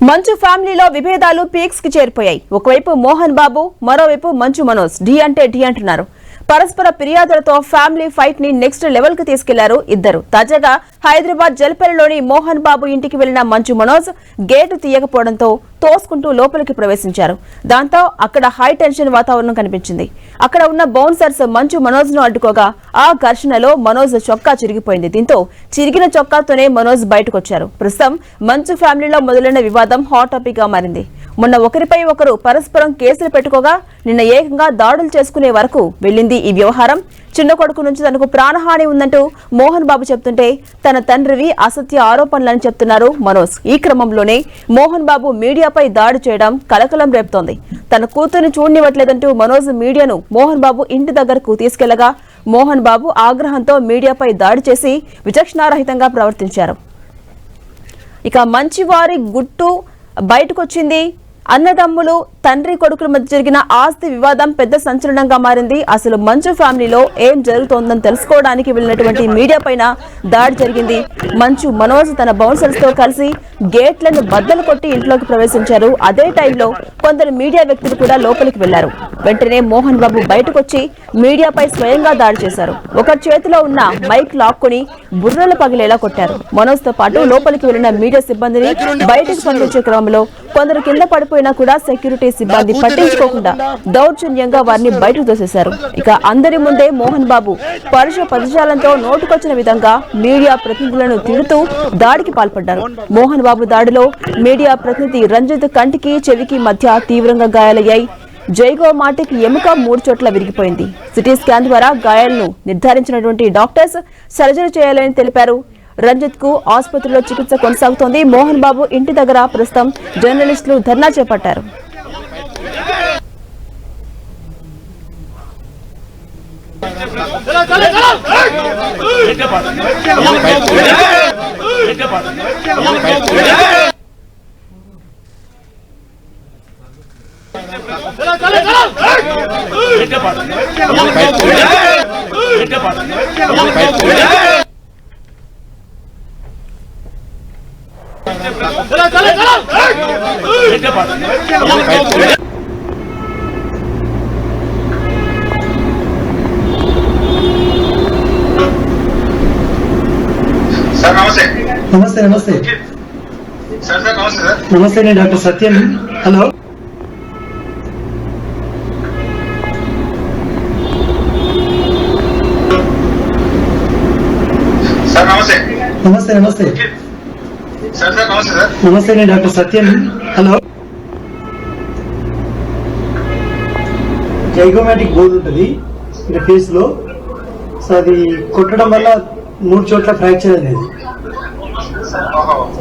మంచు ఫ్యామిలీలో విభేదాలు పీక్స్ కి చేరిపోయాయి. ఒకవైపు మోహన్ బాబు, మరోవైపు మంచు మనోజ్ డి అంటే డి అంటున్నారు. పరస్పర ఫిర్యాదులతో ఫ్యామిలీ ఫైట్ ని నెక్స్ట్ లెవెల్ కి తీసుకెళ్లారు ఇద్దరు. తాజాగా హైదరాబాద్ జల్పల్లిలోని మోహన్ బాబు ఇంటికి వెళ్లిన మంచు మనోజ్ గేటు తీయకపోవడంతో తోసుకుంటూ లోపలికి ప్రవేశించారు. దాంతో అక్కడ హై టెన్షన్ వాతావరణం కనిపించింది. అక్కడ ఉన్న బౌన్సర్స్ మంచు మనోజ్ ను అడ్డుకోగా ఆ ఘర్షణలో మనోజ్ చొక్కా చిరిగిపోయింది. దీంతో చిరిగిన చొక్కాతోనే మనోజ్ బయటకొచ్చారు. ప్రస్తుతం మంచు ఫ్యామిలీలో మొదలైన వివాదం హాట్ టాపిక్ గా మారింది. మొన్న ఒకరిపై ఒకరు పరస్పరం కేసులు పెట్టుకోగా నిన్న ఏకంగా దాడులు చేసుకునే వరకు వెళ్లింది ఈ వ్యవహారం. చిన్న కొడుకు నుంచి తనకు ప్రాణహాని ఉందంటూ మోహన్ బాబు చెప్తుంటే తన తండ్రివి అసత్య ఆరోపణలని చెప్తున్నారు మనోజ్. ఈ క్రమంలోనే మోహన్ బాబు మీడియాపై దాడి చేయడం కలకలం రేపుతోంది. తన కూతురుని చూడనివ్వట్లేదంటూ మనోజ్ మీడియాను మోహన్ బాబు ఇంటి దగ్గరకు తీసుకెళ్లగా మోహన్ బాబు ఆగ్రహంతో మీడియాపై దాడి చేసి విచక్షణారహితంగా ప్రవర్తించారు. ఇక మంచివారి గుట్టు బయటకొచ్చింది. అన్నదమ్ములు తండ్రి కొడుకుల మధ్య జరిగిన ఆస్తి వివాదం పెద్ద సంచలనంగా మారింది. అసలు మంచు ఫ్యామిలీలో ఏం జరుగుతోందని తెలుసుకోవడానికి వెళ్ళినటువంటి మీడియా పైన దాడి జరిగింది. మంచు మనోజ్ తన బౌన్సర్స్ తో కలిసి గేట్లను బద్దలు కొట్టి ఇంట్లోకి ప్రవేశించారు. అదే టైంలో కొందరు మీడియా వ్యక్తులు కూడా లోపలికి వెళ్లారు. వెంటనే మోహన్ బాబు బయటకొచ్చి మీడియాపై స్వయంగా దాడి చేశారు. ఒకరి చేతిలో ఉన్న మైక్ లాక్కుని బుర్రలు పగిలేలా కొట్టారు. మనోజ్ తో పాటు లోపలికి వెళ్లిన మీడియా సిబ్బందిని బయటకు పంపించే క్రమంలో కొందరు కింద పడిపోయినా కూడా సెక్యూరిటీ సిబ్బంది పట్టించుకోకుండా దౌర్జన్యంగా వారిని బయటకు తోసేశారు. ఇక అందరి ముందే మోహన్ బాబు పరుష పదజాలంతో నోటుకొచ్చిన విధంగా మీడియా ప్రతినిధులను తిడుతూ దాడికి పాల్పడ్డారు. మోహన్ బాబు దాడిలో మీడియా ప్రతినిధి రంజిత్ కంటికి చెవికి మధ్య తీవ్రంగా గాయాలయ్యాయి. జైగో మాటికి ఎముక 3 చోట్ల విరిగిపోయింది. సిటీ స్కాన్ ద్వారా గాయాలను నిర్ధారించినటువంటి డాక్టర్స్ సర్జరీ చేయాలని తెలిపారు. రంజిత్ కు ఆసుపత్రిలో చికిత్స కొనసాగుతోంది. మోహన్ బాబు ఇంటి దగ్గర ప్రస్తుతం జర్నలిస్టులు ధర్నా చేపట్టారు. నమస్తే నమస్తే నమస్తే నేను డాక్టర్ సత్యం. హలో నమస్తే నమస్తే నమస్తే నేను డాక్టర్ సత్యం. హలో జైగోమాటిక్ బోర్డు ఉంటుంది ఇక్కడ ఫేస్ లో. సో అది కొట్టడం వల్ల 3 చోట్ల ఫ్రాక్చర్ అనేది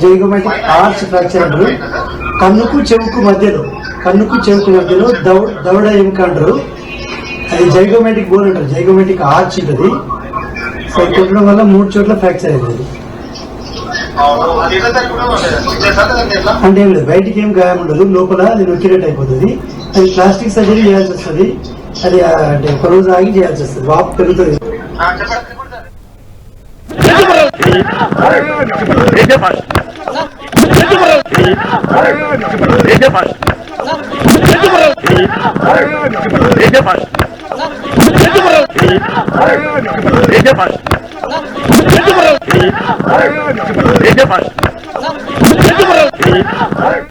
జైగోమాటిక్ ఆర్చ్ ఫ్రాక్చర్ అంటారు. కన్నుకు చెవుకు మధ్యలో దవడ ఎముక అంటారు. అది జైగోమాటిక్ బోన్ అంటారు. జైగోమాటిక్ ఆర్చ్ ఉంటుంది. సో కొట్టడం వల్ల 3 చోట్ల ఫ్రాక్చర్ అవుతుంది. అంటే ఏం లేదు, బయటికి ఏం గాయం ఉండదు, లోపల అది నొక్కినట్టు అయిపోతుంది. అది ప్లాస్టిక్ సర్జరీ చేయాల్సి వస్తుంది. అది అంటే ఒక రోజు ఆగి చేయాల్సి వస్తుంది. వాపు పెరుగుతుంది. Break